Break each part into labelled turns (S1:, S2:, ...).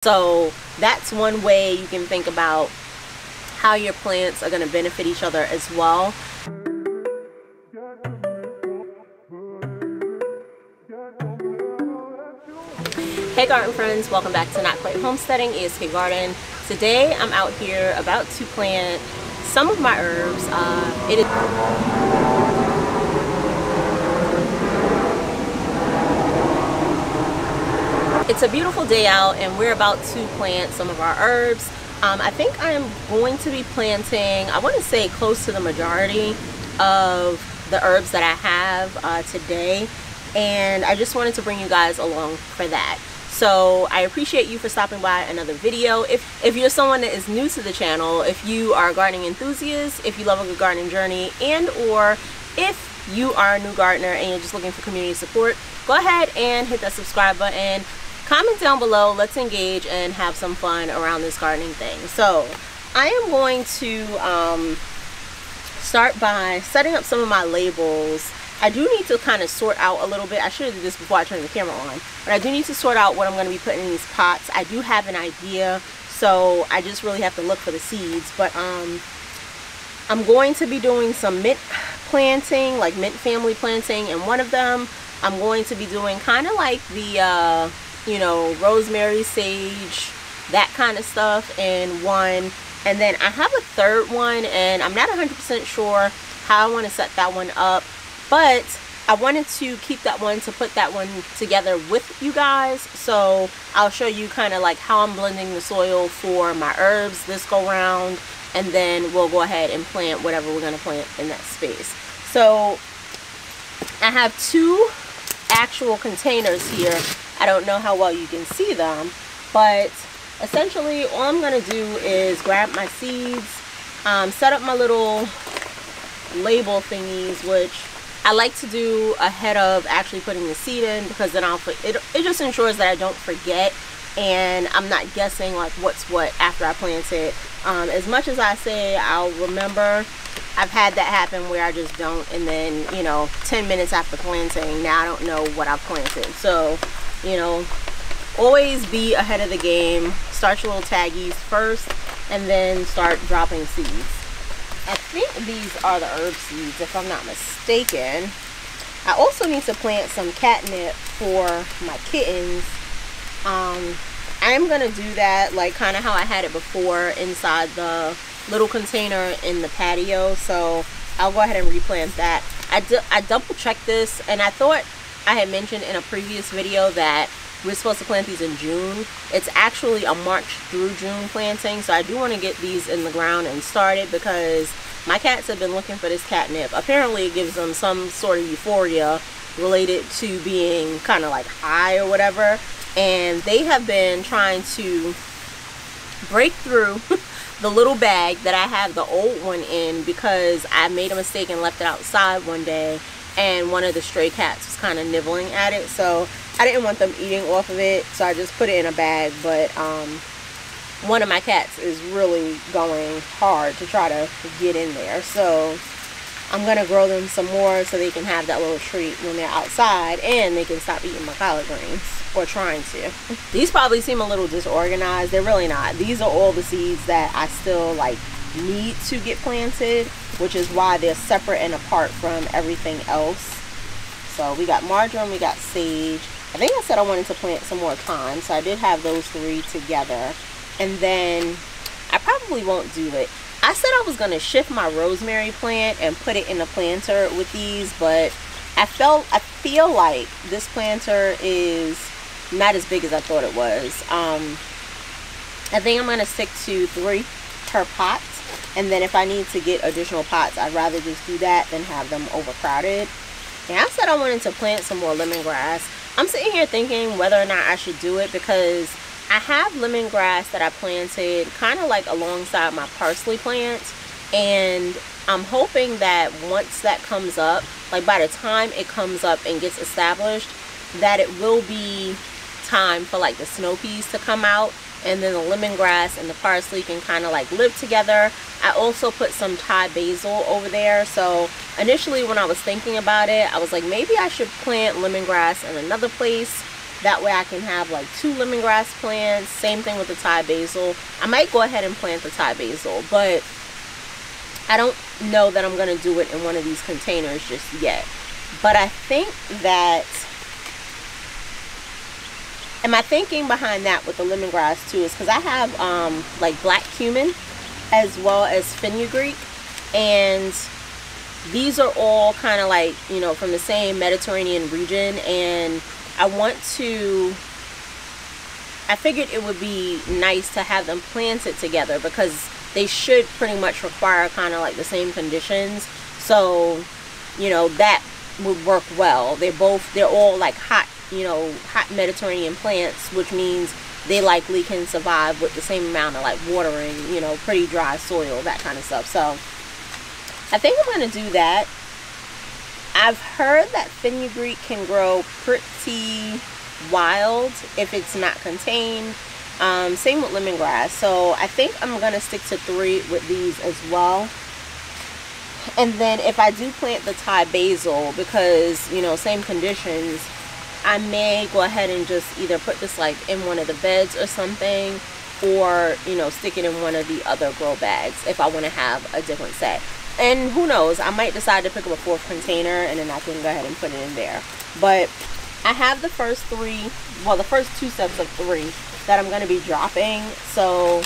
S1: So that's one way you can think about how your plants are going to benefit each other as well. Hey garden friends, welcome back to Not Quite Homesteading, ESK Garden. Today I'm out here about to plant some of my herbs. It's a beautiful day out and we're about to plant some of our herbs. I think I am going to be planting, I want to say close to the majority of the herbs that I have today, and I just wanted to bring you guys along for that. So I appreciate you for stopping by another video. If you're someone that is new to the channel, if you are a gardening enthusiast, if you love a good gardening journey, and or if you are a new gardener and you're just looking for community support, go ahead and hit that subscribe button. Comment down below, let's engage and have some fun around this gardening thing. So I am going to start by setting up some of my labels. I do need to kind of sort out a little bit. I should have did this before I turned the camera on, but I do need to sort out what I'm going to be putting in these pots. I do have an idea, so I just really have to look for the seeds. But I'm going to be doing some mint planting, like mint family planting, and one of them I'm going to be doing kind of like the you know, rosemary, sage, that kind of stuff in one. And then I have a third one, and I'm not 100% sure how I want to set that one up, but I wanted to keep that one to put that one together with you guys. So I'll show you kind of like how I'm blending the soil for my herbs this go round, and then we'll go ahead and plant whatever we're going to plant in that space. So I have two actual containers here. I don't know how well you can see them, but essentially all I'm going to do is grab my seeds, set up my little label thingies, which I like to do ahead of actually putting the seed in, because then it just ensures that I don't forget and I'm not guessing like what's what after I plant it. As much as I say I'll remember, I've had that happen where I just don't, and then, you know, 10 minutes after planting, now I don't know what I've planted. So, you know, always be ahead of the game. Start your little taggies first and then start dropping seeds. I think these are the herb seeds, if I'm not mistaken. I also need to plant some catnip for my kittens. I am going to do that like kind of how I had it before inside the little container in the patio. So I'll go ahead and replant that. I double checked this, and I thought I had mentioned in a previous video that we're supposed to plant these in June. It's actually a March through June planting, so I do want to get these in the ground and started, because my cats have been looking for this catnip. Apparently it gives them some sort of euphoria related to being kind of like high or whatever, and they have been trying to break through the little bag that I have the old one in, because I made a mistake and left it outside one day, and one of the stray cats was kind of nibbling at it, so I didn't want them eating off of it, so I just put it in a bag. But one of my cats is really going hard to try to get in there, so I'm gonna grow them some more so they can have that little treat when they're outside, and they can stop eating my collard greens, or trying to. These probably seem a little disorganized. They're really not. These are all the seeds that I still like need to get planted, which is why they're separate and apart from everything else. So we got marjoram, we got sage. I think I said I wanted to plant some more thyme, so I did have those three together. And then I probably won't do it. I said I was going to shift my rosemary plant and put it in a planter with these, but I feel like this planter is not as big as I thought it was. I think I'm going to stick to 3 per pot, and then if I need to get additional pots, I'd rather just do that than have them overcrowded. And I said I wanted to plant some more lemongrass. I'm sitting here thinking whether or not I should do it, because I have lemongrass that I planted kind of like alongside my parsley plant, and I'm hoping that once that comes up, like by the time it comes up and gets established, that it will be time for like the snow peas to come out, and then the lemongrass and the parsley can kind of like live together. I also put some Thai basil over there, so initially when I was thinking about it, I was like, maybe I should plant lemongrass in another place That way I can have like 2 lemongrass plants. Same thing with the Thai basil. I might go ahead and plant the Thai basil, but I don't know that I'm going to do it in one of these containers just yet. But I think that, and my thinking behind that with the lemongrass too is because I have like black cumin as well as fenugreek, and these are all kind of like, you know, from the same Mediterranean region, and I figured it would be nice to have them planted together because they should pretty much require kind of like the same conditions. So, you know, that would work well. They're all like hot, you know, hot Mediterranean plants, which means they likely can survive with the same amount of like watering, you know, pretty dry soil, that kind of stuff. So I think I'm going to do that. I've heard that fenugreek can grow pretty wild if it's not contained. Same with lemongrass. So I think I'm going to stick to 3 with these as well. And then if I do plant the Thai basil, because, you know, same conditions, I may go ahead and just either put this like in one of the beds or something, or, you know, stick it in one of the other grow bags if I want to have a different set. And who knows, I might decide to pick up a 4th container and then I can go ahead and put it in there. But I have the first 3, well, the first 2 sets of 3 that I'm going to be dropping. So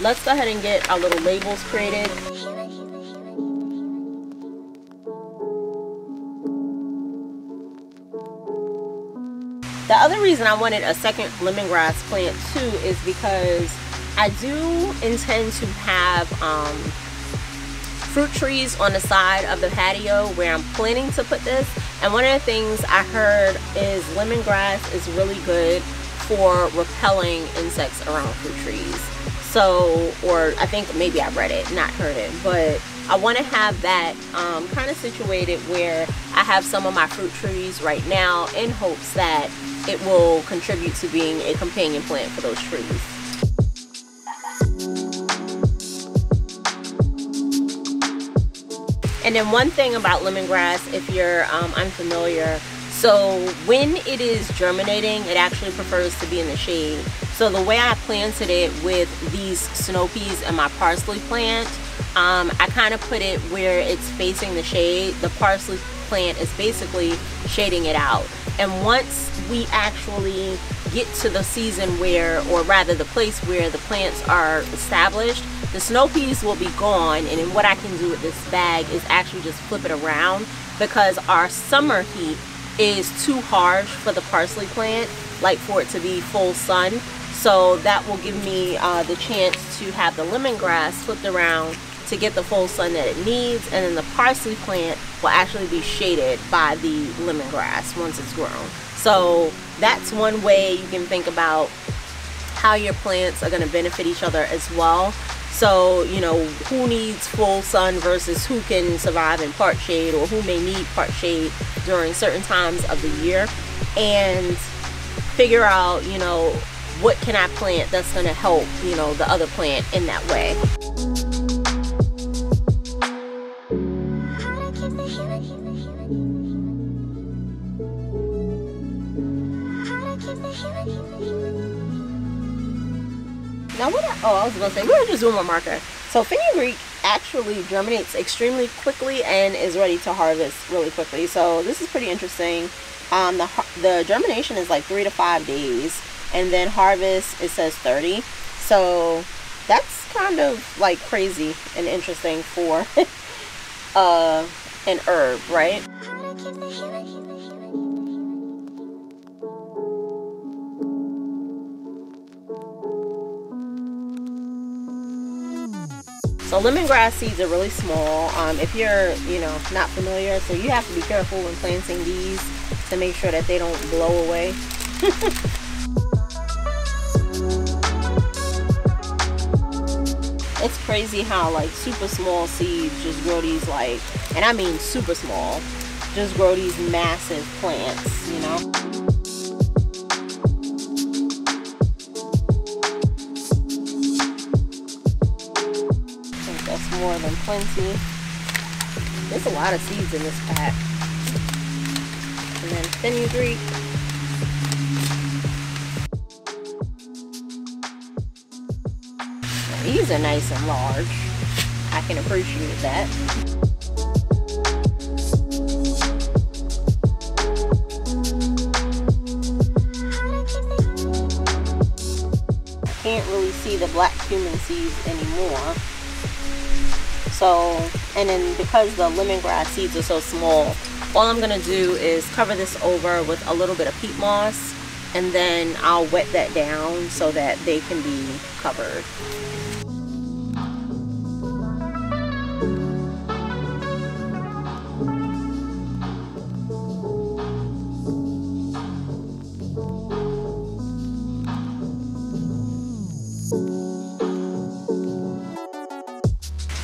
S1: let's go ahead and get our little labels created. The other reason I wanted a second lemongrass plant too is because I do intend to have fruit trees on the side of the patio where I'm planning to put this. And one of the things I heard is lemongrass is really good for repelling insects around fruit trees. So, or I think maybe I read it, not heard it, but I want to have that kind of situated where I have some of my fruit trees right now in hopes that it will contribute to being a companion plant for those trees. And then one thing about lemongrass, if you're unfamiliar, so when it is germinating, it actually prefers to be in the shade. So the way I planted it with these snow peas and my parsley plant, I kind of put it where it's facing the shade. The parsley plant is basically shading it out. And once we actually get to the season where, or rather the place where the plants are established, the snow peas will be gone. And then what I can do with this bag is actually just flip it around, because our summer heat is too harsh for the parsley plant, like for it to be full sun. So that will give me the chance to have the lemongrass flipped around to get the full sun that it needs, and then the parsley plant will actually be shaded by the lemongrass once it's grown. So that's one way you can think about how your plants are going to benefit each other as well. So, you know, who needs full sun versus who can survive in part shade, or who may need part shade during certain times of the year, and figure out, you know, what can I plant that's going to help, you know, the other plant in that way. Now I was gonna say, we're just doing my marker. So fenugreek actually germinates extremely quickly and is ready to harvest really quickly. So this is pretty interesting. The germination is like 3 to 5 days, and then harvest, it says 30. So that's kind of like crazy and interesting for an herb, right? So lemongrass seeds are really small. If you're, you know, not familiar, so you have to be careful when planting these to make sure that they don't blow away. It's crazy how like super small seeds just grow these, like, and I mean super small, just grow these massive plants, you know. More than plenty. There's a lot of seeds in this pack. And then fenugreek. These are nice and large. I can appreciate that. Can't really see the black cumin seeds anymore. So, and then because the lemongrass seeds are so small, all I'm gonna do is cover this over with a little bit of peat moss, and then I'll wet that down so that they can be covered.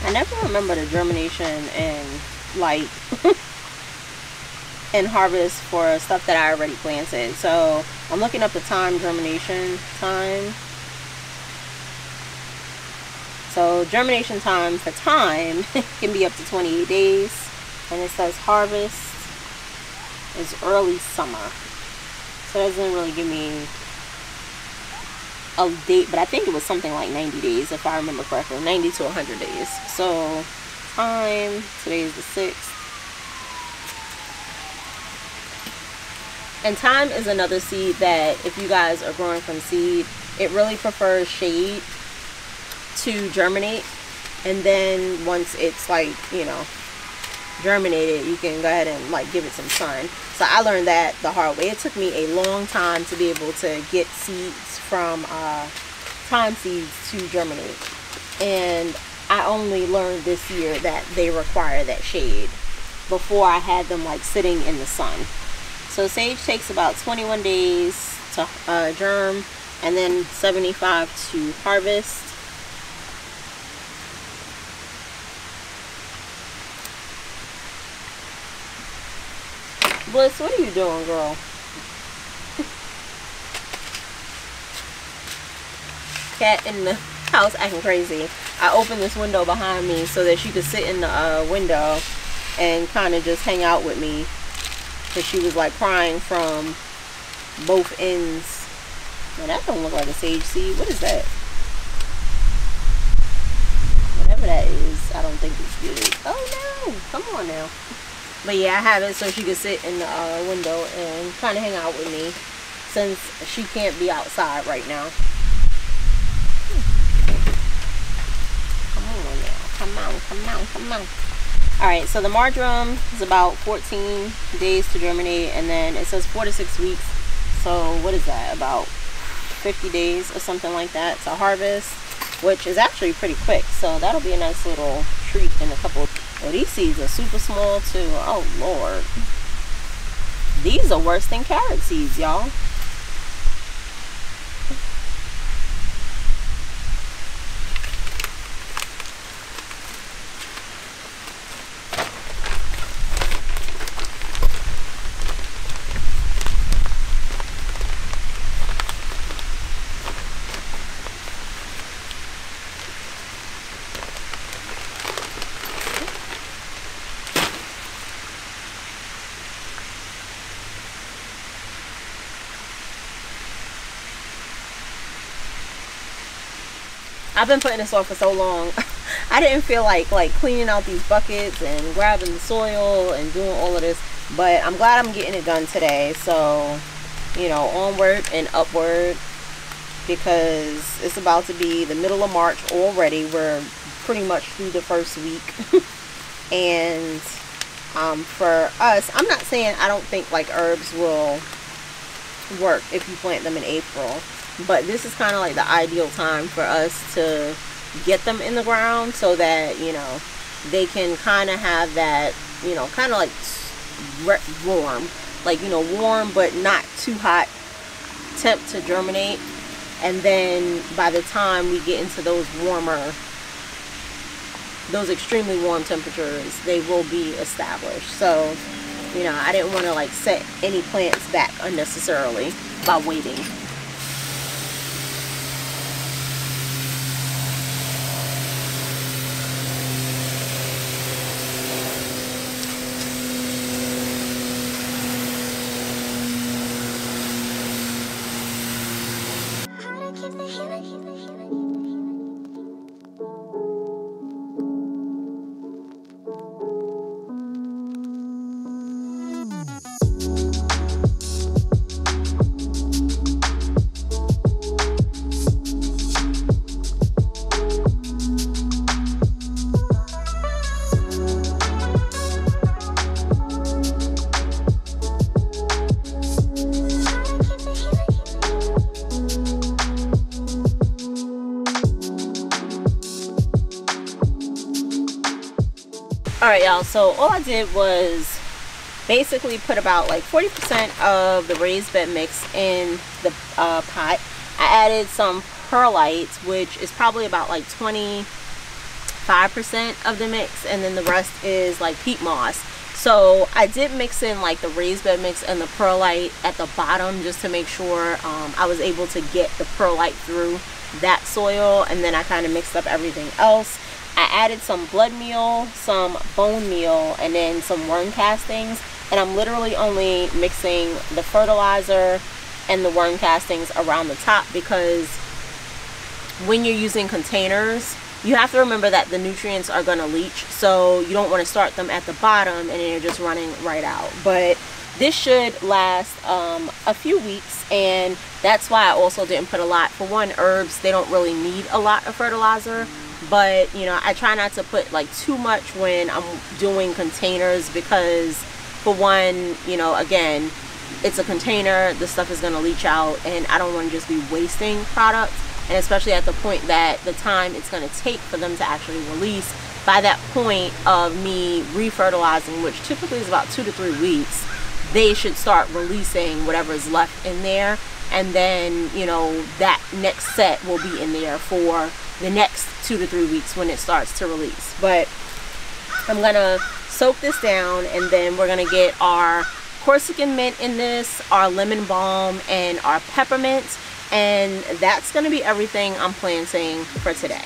S1: I never remember the germination and like and harvest for stuff that I already planted. So I'm looking up the germination time. So germination time for thyme can be up to 28 days, and it says harvest is early summer. So it doesn't really give me a date, but I think it was something like 90 days if I remember correctly, 90 to 100 days. So thyme, today is the 6th. And thyme is another seed that if you guys are growing from seed, it really prefers shade to germinate. And then once it's like, you know, germinated, you can go ahead and like give it some sun. So I learned that the hard way. It took me a long time to be able to get seeds from thyme seeds to germinate. And I only learned this year that they require that shade. Before I had them like sitting in the sun. So sage takes about 21 days to germ, and then 75 to harvest. Bliss, what are you doing, girl? Cat in the house acting crazy. I opened this window behind me so that she could sit in the window and kind of just hang out with me. Because she was like crying from both ends. Now that don't look like a sage seed. What is that? Whatever that is, I don't think it's good. Oh no! Come on now. But yeah, I have it so she could sit in the window and kind of hang out with me, since she can't be outside right now. Come on now. Come on, come on, come on. Alright, so the marjoram is about 14 days to germinate, and then it says 4 to 6 weeks. So what is that? About 50 days or something like that to harvest, which is actually pretty quick. So that'll be a nice little treat in a couple. Oh, these seeds are super small too. Oh Lord. These are worse than carrot seeds, y'all. I've been putting this off for so long. I didn't feel like cleaning out these buckets and grabbing the soil and doing all of this, but I'm glad I'm getting it done today. So, you know, onward and upward, because it's about to be the middle of March already. We're pretty much through the first week. And for us, I'm not saying I don't think like herbs will work if you plant them in April. But this is kind of like the ideal time for us to get them in the ground, so that, you know, they can kind of have that, you know, kind of like warm, like, you know, warm but not too hot temp to germinate. And then by the time we get into those warmer, those extremely warm temperatures, they will be established. So, you know, I didn't want to like set any plants back unnecessarily by waiting. Alright y'all, so all I did was basically put about like 40% of the raised bed mix in the pot. I added some perlite, which is probably about like 25% of the mix, and then the rest is like peat moss. So I did mix in like the raised bed mix and the perlite at the bottom just to make sure I was able to get the perlite through that soil, and then I kind of mixed up everything else. I added some blood meal, some bone meal, and then some worm castings, and I'm literally only mixing the fertilizer and the worm castings around the top, because when you're using containers, you have to remember that the nutrients are going to leach, so you don't want to start them at the bottom and then you're just running right out. But this should last a few weeks, and that's why I also didn't put a lot. For one, herbs, they don't really need a lot of fertilizer, but you know, I try not to put like too much when I'm doing containers, because for one, you know, again, it's a container, the stuff is going to leach out, and I don't want to just be wasting product, and especially at the point that the time it's going to take for them to actually release. By that point of me refertilizing, which typically is about 2 to 3 weeks, they should start releasing whatever is left in there, and then, you know, that next set will be in there for the next 2 to 3 weeks when it starts to release. But I'm gonna soak this down, and then we're gonna get our Corsican mint in this, our lemon balm, and our peppermint, and that's gonna be everything I'm planting for today.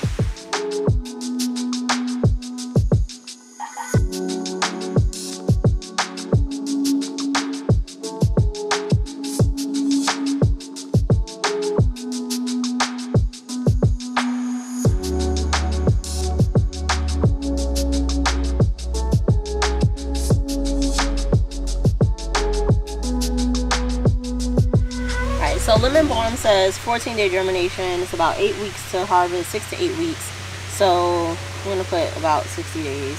S1: So lemon balm says 14-day germination. It's about 8 weeks to harvest, 6 to 8 weeks. So I'm gonna put about 60 days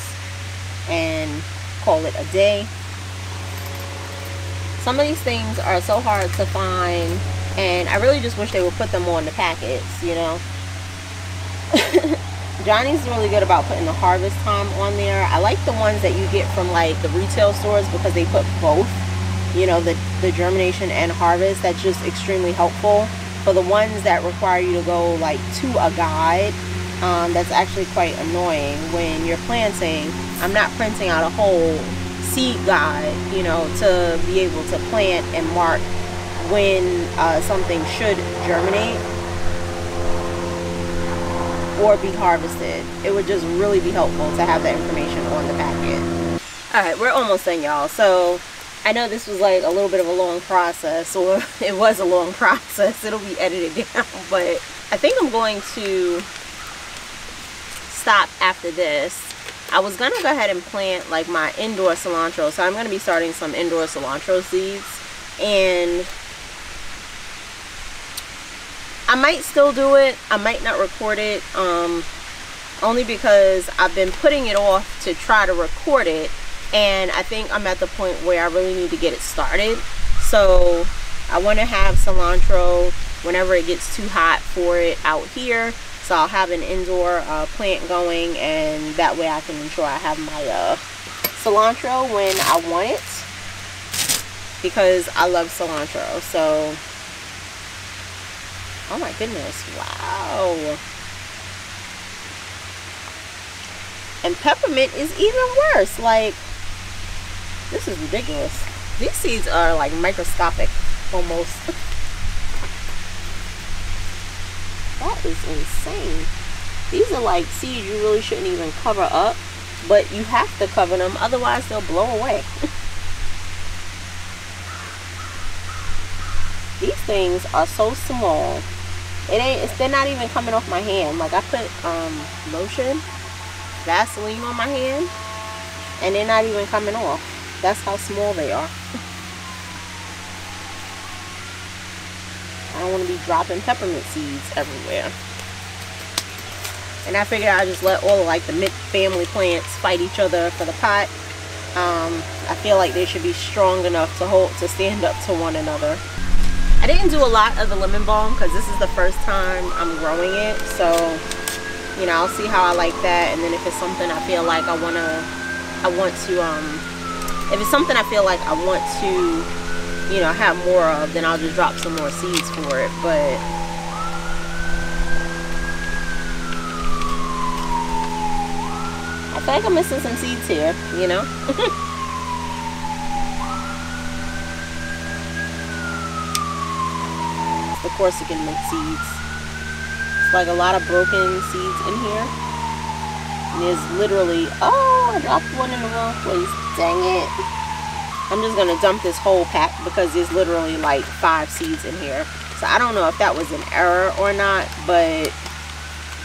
S1: and call it a day. Some of these things are so hard to find, and I really just wish they would put them on the packets, you know. Johnny's really good about putting the harvest time on there. I like the ones that you get from like the retail stores, because they put both, you know, the germination and harvest. That's just extremely helpful. For the ones that require you to go like to a guide, that's actually quite annoying when you're planting. I'm not printing out a whole seed guide, you know, to be able to plant and mark when something should germinate or be harvested. It would just really be helpful to have that information on the packet. Alright, we're almost done, y'all. So I know this was like a little bit of a long process, or it was a long process. It'll be edited down, but I think I'm going to stop after this. I was gonna go ahead and plant like my indoor cilantro, so I'm gonna be starting some indoor cilantro seeds, and I might still do it. I might not record it, only because I've been putting it off to try to record it. And I think I'm at the point where I really need to get it started. So I want to have cilantro whenever it gets too hot for it out here. So I'll have an indoor plant going, and that way I can ensure I have my cilantro when I want it, because I love cilantro. So, oh my goodness, wow. And peppermint is even worse. Like, this is ridiculous. These seeds are like microscopic almost. That is insane. These are like seeds you really shouldn't even cover up, but you have to cover them, otherwise they'll blow away. These things are so small. They're not even coming off my hand. Like, I put lotion, Vaseline on my hand, and they're not even coming off. That's how small they are. I don't want to be dropping peppermint seeds everywhere. And I figured I'd just let all of like the mint family plants fight each other for the pot. I feel like they should be strong enough to stand up to one another. I didn't do a lot of the lemon balm because this is the first time I'm growing it. So, you know, I'll see how I like that. And then if it's something I feel like I want to I want to, if it's something I feel like I want to, you know, have more of, then I'll just drop some more seeds for it. But I feel like I'm missing some seeds here, you know. The Corsican mint seeds. It's like a lot of broken seeds in here. And there's literally, oh, I dropped one in the wrong place. Dang it. I'm just gonna dump this whole pack because there's literally like 5 seeds in here. So I don't know if that was an error or not, but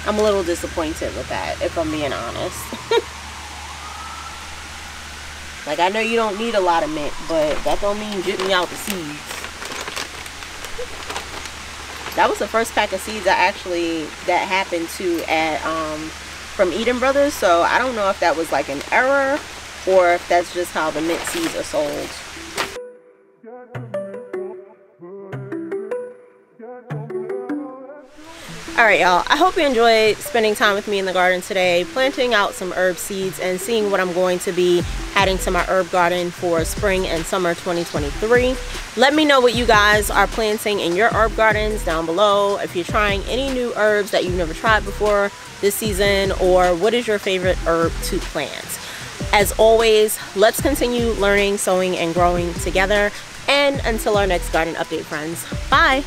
S1: I'm a little disappointed with that, if I'm being honest. Like, I know you don't need a lot of mint, but that don't mean get me out the seeds. That was the first pack of seeds that happened to at from Eden Brothers, so I don't know if that was like an error or if that's just how the mint seeds are sold. Alright y'all, I hope you enjoyed spending time with me in the garden today, planting out some herb seeds and seeing what I'm going to be adding to my herb garden for spring and summer 2023. Let me know what you guys are planting in your herb gardens down below. If you're trying any new herbs that you've never tried before this season, or what is your favorite herb to plant. As always, let's continue learning, sowing, and growing together. And until our next garden update, friends, bye!